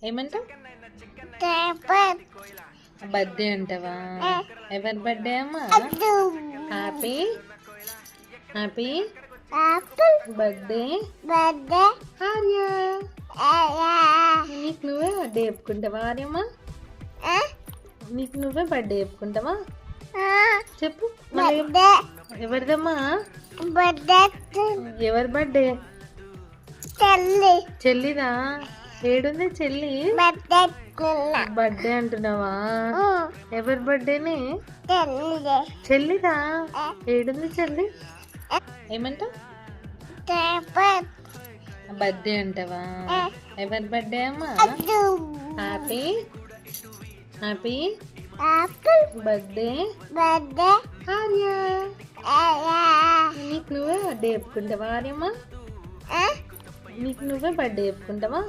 ఏమంటావు? Paper birthday అంటావా? ఎవరి బర్త్డే అమ్మా? Happy happy apple birthday birthday Arya. నీకు నువ్వే బర్త్డే చెప్పుకుంటావా ఆర్యమ్మ? నీకు నువ్వే బర్త్డే చెప్పుకుంటావా? చెప్పు మరి. బర్త్డే ఎవరిదమ్మా? బర్త్డే ఎవరి బర్త్డే? చెల్లి చెల్లిదా? ఏడుంది చెల్లి? బర్త్డే బర్త్డే అంటున్నావా? ఎవరి బర్త్డేనే? చెల్లి చెల్లిదా? ఏడుంది చెల్లి? ఏమంటావు? పేపర్ బర్త్డే అంటావా? ఎవరి బర్త్డే అమ్మా? Happy happy apple birthday birthday Arya. నీకు నువ్వే బర్త్డే చెప్పుకుంటావా ఆర్యమ్మ? నీకు నువ్వే బర్త్డే చెప్పుకుంటావా?